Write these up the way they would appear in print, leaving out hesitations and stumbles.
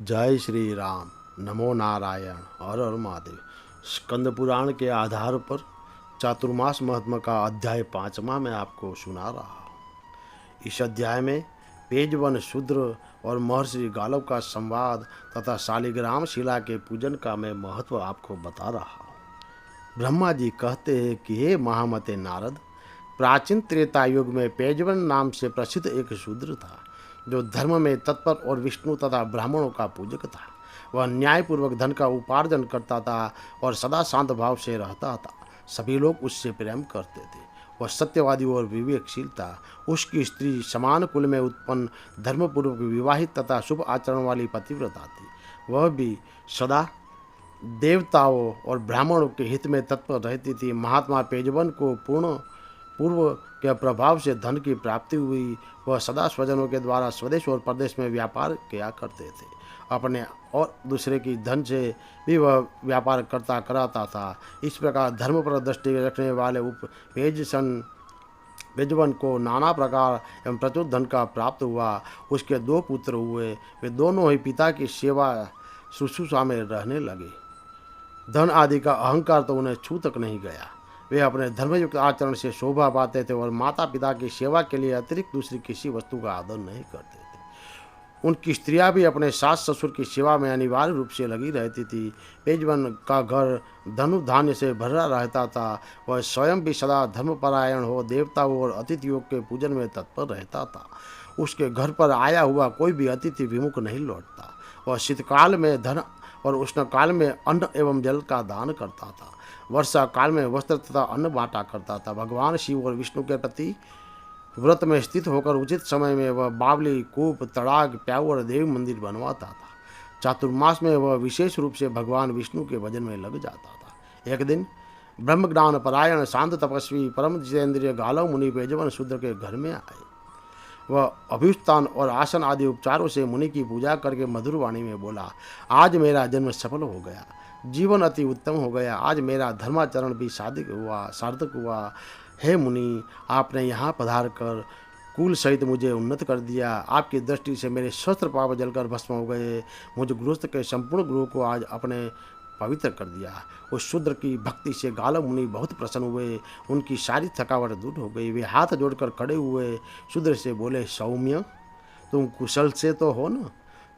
जय श्री राम। नमो नारायण। हर हर महादेव। स्कंद पुराण के आधार पर चातुर्मास महात्मा का अध्याय 5वां मैं आपको सुना रहा हूँ। इस अध्याय में पेजवन शूद्र और महर्षि गालव का संवाद तथा शालिग्राम शिला के पूजन का मैं महत्व आपको बता रहा हूँ। ब्रह्मा जी कहते हैं कि हे महामते नारद, प्राचीन त्रेता युग में पेजवन नाम से प्रसिद्ध एक शूद्र था जो धर्म में तत्पर और विष्णु तथा ब्राह्मणों का पूजक था। वह न्यायपूर्वक धन का उपार्जन करता था और सदा शांत भाव से रहता था। सभी लोग उससे प्रेम करते थे। वह सत्यवादी और विवेकशील था। उसकी स्त्री समान कुल में उत्पन्न, धर्मपूर्वक विवाहित तथा शुभ आचरण वाली पतिव्रता थी। वह भी सदा देवताओं और ब्राह्मणों के हित में तत्पर रहती थी। महात्मा पेजवन को पूर्व के प्रभाव से धन की प्राप्ति हुई। वह सदा स्वजनों के द्वारा स्वदेश और प्रदेश में व्यापार किया करते थे। अपने और दूसरे की धन से भी वह व्यापार कराता था। इस प्रकार धर्म पर दृष्टि रखने वाले पेजवन को नाना प्रकार एवं प्रचुर धन का प्राप्त हुआ। उसके 2 पुत्र हुए। वे दोनों ही पिता की सेवा शुश्रूषा में रहने लगे। धन आदि का अहंकार तो उन्हें छू तक नहीं गया। वे अपने धर्मयुक्त आचरण से शोभा पाते थे और माता पिता की सेवा के लिए अतिरिक्त दूसरी किसी वस्तु का आदर नहीं करते थे। उनकी स्त्रियां भी अपने सास ससुर की सेवा में अनिवार्य रूप से लगी रहती थी। पेजवन का घर धनु धान्य से भरा रहता था। वह स्वयं भी सदा धर्मपरायण हो, देवताओं और अतिथियों के पूजन में तत्पर रहता था। उसके घर पर आया हुआ कोई भी अतिथि विमुख नहीं लौटता। वह शीतकाल में धन और उष्ण काल में अन्न एवं जल का दान करता था। वर्षा काल में वस्त्र तथा अन्न बांटा करता था। भगवान शिव और विष्णु के प्रति व्रत में स्थित होकर उचित समय में वह बावली, कूप, तड़ाग, प्याऊ और देव मंदिर बनवाता था। चातुर्मास में वह विशेष रूप से भगवान विष्णु के भजन में लग जाता था। एक दिन ब्रह्मज्ञान परायण शांत तपस्वी परम जितेंद्रिय गालव मुनि पेजवन शूद्र के घर में आए। वह अभ्युत्थान और आसन आदि उपचारों से मुनि की पूजा करके मधुर वाणी में बोला, आज मेरा जन्म सफल हो गया, जीवन अति उत्तम हो गया। आज मेरा धर्माचरण भी सार्थक हुआ। हे मुनि, आपने यहाँ पधार कर कुल सहित मुझे उन्नत कर दिया। आपकी दृष्टि से मेरे सहस्त्र पाप जलकर भस्म हो गए। मुझ गृहस्थ के संपूर्ण गृह को आज अपने पवित्र कर दिया। उस शूद्र की भक्ति से गालव मुनि बहुत प्रसन्न हुए। उनकी सारी थकावट दूर हो गई। वे हाथ जोड़कर खड़े हुए शूद्र से बोले, सौम्य, तुम कुशल से तो हो ना?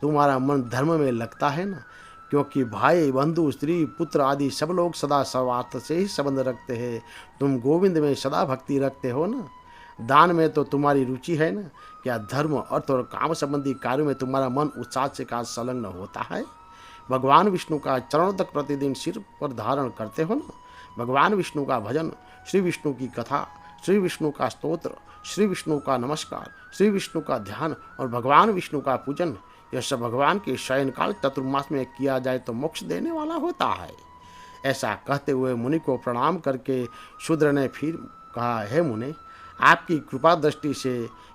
तुम्हारा मन धर्म में लगता है ना? क्योंकि भाई, बंधु, स्त्री, पुत्र आदि सब लोग सदा स्वार्थ से ही संबंध रखते हैं। तुम गोविंद में सदा भक्ति रखते हो ना? दान में तो तुम्हारी रुचि है ना? क्या धर्म, अर्थ और काम संबंधी कार्यों में तुम्हारा मन उत्साह से का संलग्न होता है? भगवान विष्णु का चरण तक प्रतिदिन सिर पर धारण करते हो ना? भगवान विष्णु का भजन, श्री विष्णु की कथा, श्री विष्णु का स्तोत्र, श्री विष्णु का नमस्कार, श्री विष्णु का ध्यान और भगवान विष्णु का पूजन, यह सब भगवान के शयनकाल चतुर्मास में किया जाए तो मोक्ष देने वाला होता है। ऐसा कहते हुए मुनि को प्रणाम करके शूद्र ने फिर कहा, हे मुनि, आपकी कृपा दृष्टि से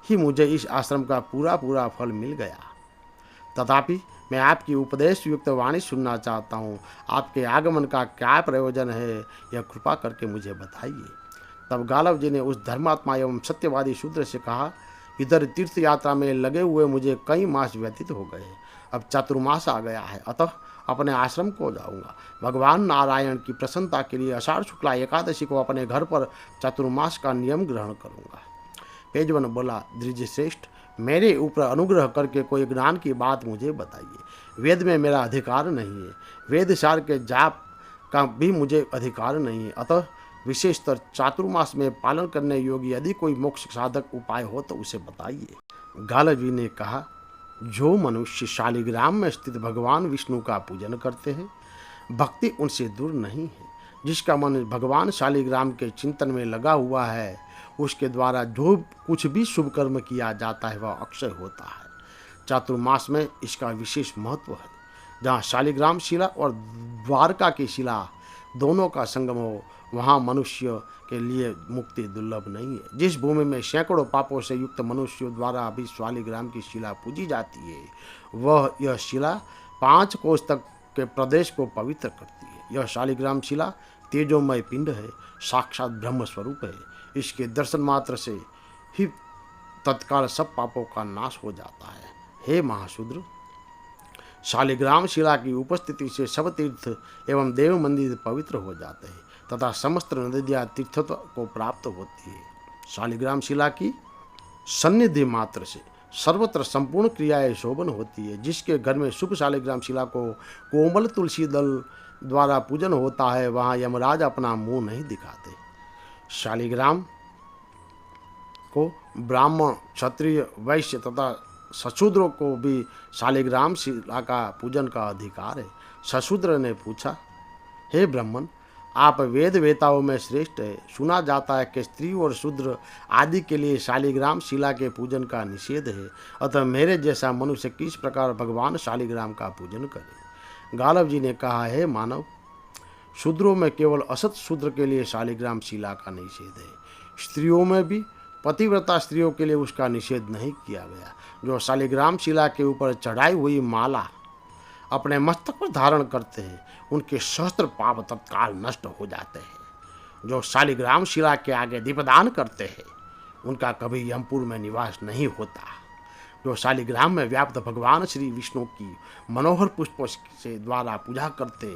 ही मुझे इस आश्रम का पूरा फल मिल गया। तथापि मैं आपकी उपदेश युक्त वाणी सुनना चाहता हूँ। आपके आगमन का क्या प्रयोजन है, यह कृपा करके मुझे बताइए। तब गालव जी ने उस धर्मात्मा एवं सत्यवादी शूद्र से कहा, इधर तीर्थ यात्रा में लगे हुए मुझे कई मास व्यतीत हो गए। अब चातुर्मास आ गया है, अतः अपने आश्रम को जाऊंगा। भगवान नारायण की प्रसन्नता के लिए आषाढ़ शुक्ला एकादशी को अपने घर पर चातुर्मास का नियम ग्रहण करूंगा। पेजवन बोला, द्विजश्रेष्ठ, मेरे ऊपर अनुग्रह करके कोई ज्ञान की बात मुझे बताइए। वेद में मेरा अधिकार नहीं है, वेद सार के जाप का भी मुझे अधिकार नहीं है। अतः विशेषतर चातुर्मास में पालन करने योग्य यदि कोई मोक्ष साधक उपाय हो तो उसे बताइए। गालव जी ने कहा, जो मनुष्य शालिग्राम में स्थित भगवान विष्णु का पूजन करते हैं, भक्ति उनसे दूर नहीं है। जिसका मन भगवान शालिग्राम के चिंतन में लगा हुआ है, उसके द्वारा जो कुछ भी शुभ कर्म किया जाता है वह अक्षय होता है। चातुर्मास में इसका विशेष महत्व है। जहाँ शालिग्राम शिला और द्वारका की शिला दोनों का संगम हो, वहाँ मनुष्य के लिए मुक्ति दुर्लभ नहीं है। जिस भूमि में सैकड़ों पापों से युक्त मनुष्यों द्वारा भी शालिग्राम की शिला पूजी जाती है, वह यह शिला 5 कोस तक के प्रदेश को पवित्र करती है। यह शालिग्राम शिला तेजोमय पिंड है, साक्षात ब्रह्म स्वरूप है। इसके दर्शन मात्र से ही तत्काल सब पापों का नाश हो जाता है। हे महाशूद्र, शालिग्राम शिला की उपस्थिति से सब तीर्थ एवं देव मंदिर पवित्र हो जाते हैं तथा समस्त नदियाँ तीर्थत्व को प्राप्त होती है। शालिग्राम शिला की सन्निधि मात्र से सर्वत्र संपूर्ण क्रियाएं शोभन होती है। जिसके घर में शुभ शालिग्राम शिला को कोमल तुलसी दल द्वारा पूजन होता है, वहाँ यमराज अपना मुंह नहीं दिखाते। शालिग्राम को ब्राह्मण, क्षत्रिय, वैश्य तथा सशूद्रों को भी शालिग्राम शिला का पूजन का अधिकार है। सशूद्र ने पूछा, हे ब्राह्मण, आप वेद वेताओं में श्रेष्ठ है। सुना जाता है कि स्त्री और शूद्र आदि के लिए शालिग्राम शिला के पूजन का निषेध है, अतः मेरे जैसा मनुष्य किस प्रकार भगवान शालिग्राम का पूजन करे। गालव जी ने कहा, हे मानव, शूद्रों में केवल असत शूद्र के लिए शालिग्राम शिला का निषेध है। स्त्रियों में भी पतिव्रता स्त्रियों के लिए उसका निषेध नहीं किया गया। जो शालिग्राम शिला के ऊपर चढ़ाई हुई माला अपने मस्तक पर धारण करते हैं, उनके सहस्त्र पाप तत्काल नष्ट हो जाते हैं। जो शालिग्राम शिला के आगे दीपदान करते हैं, उनका कभी यमपुर में निवास नहीं होता। जो शालिग्राम में व्याप्त भगवान श्री विष्णु की मनोहर पुष्पों से द्वारा पूजा करते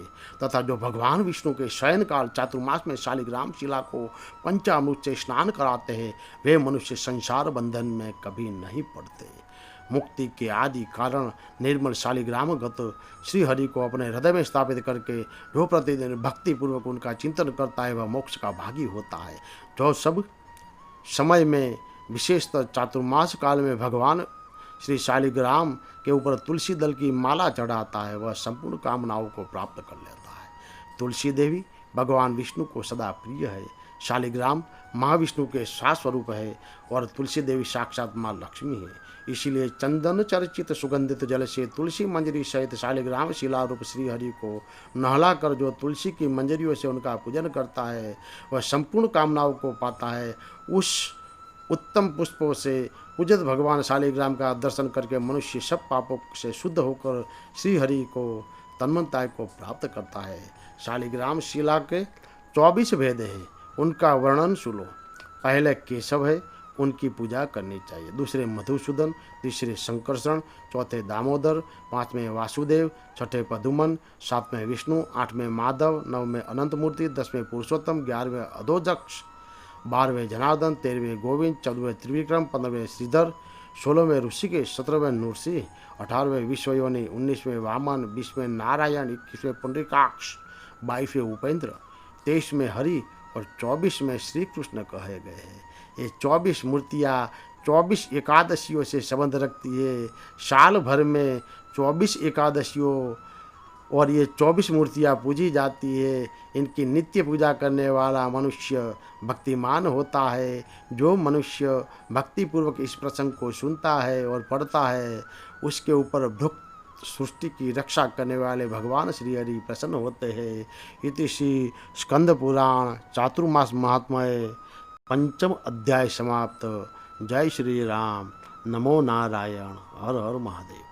तथा जो भगवान विष्णु के शयन काल चातुर्मास में शालिग्राम शिला को पंचामृत से स्नान कराते हैं, वे मनुष्य संसार बंधन में कभी नहीं पड़ते। मुक्ति के आदि कारण निर्मल शालिग्रामगत श्री हरि को अपने हृदय में स्थापित करके जो प्रतिदिन भक्ति पूर्वक उनका चिंतन करता है, वह मोक्ष का भागी होता है। जो सब समय में विशेषतः चातुर्मास काल में भगवान श्री शालिग्राम के ऊपर तुलसी दल की माला चढ़ाता है, वह संपूर्ण कामनाओं को प्राप्त कर लेता है। तुलसी देवी भगवान विष्णु को सदा प्रिय है। शालिग्राम महाविष्णु के सात स्वरूप है और तुलसी देवी साक्षात माँ लक्ष्मी है। इसीलिए चंदन चर्चित सुगंधित जल से तुलसी मंजरी सहित शालिग्राम शिला रूप श्री हरि को नहला कर जो तुलसी की मंजरियों से उनका पूजन करता है, वह संपूर्ण कामनाओं को पाता है। उस उत्तम पुष्पों से पूजित भगवान शालिग्राम का दर्शन करके मनुष्य सब पापों से शुद्ध होकर श्री हरि को तन्मयता को प्राप्त करता है। शालिग्राम शिला के 24 भेद हैं, उनका वर्णन सुनो। पहले केशव है, उनकी पूजा करनी चाहिए। दूसरे मधुसूदन, तीसरे संकर्षण, चौथे दामोदर, पाँचवें वासुदेव, छठे पदुमन, सातवें विष्णु, आठवें माधव, नववें अनंत मूर्ति, 10वें पुरुषोत्तम, 11वें अधोजक्ष, 12वें जनार्दन, 13वें गोविंद, 14वें त्रिविक्रम, 15वें श्रीधर, 16वें ऋषिकेश, 17वें नृसिंह, 18वें विश्वयोनि, 19वें वामन, 20वें नारायण, 21वें पुंडरीकाक्ष, 22वें उपेंद्र, 23वें हरि और 24 में श्री कृष्ण कहे गए हैं। ये 24 मूर्तियाँ 24 एकादशियों से संबंध रखती है। साल भर में 24 एकादशियों और ये 24 मूर्तियाँ पूजी जाती है। इनकी नित्य पूजा करने वाला मनुष्य भक्तिमान होता है। जो मनुष्य भक्तिपूर्वक इस प्रसंग को सुनता है और पढ़ता है, उसके ऊपर भुक्त सृष्टि की रक्षा करने वाले भगवान श्री हरि प्रसन्न होते हैं। इति श्री स्कंद पुराण चातुर्मास महात्म्य पंचम अध्याय समाप्त। जय श्री राम। नमो नारायण। हर हर महादेव।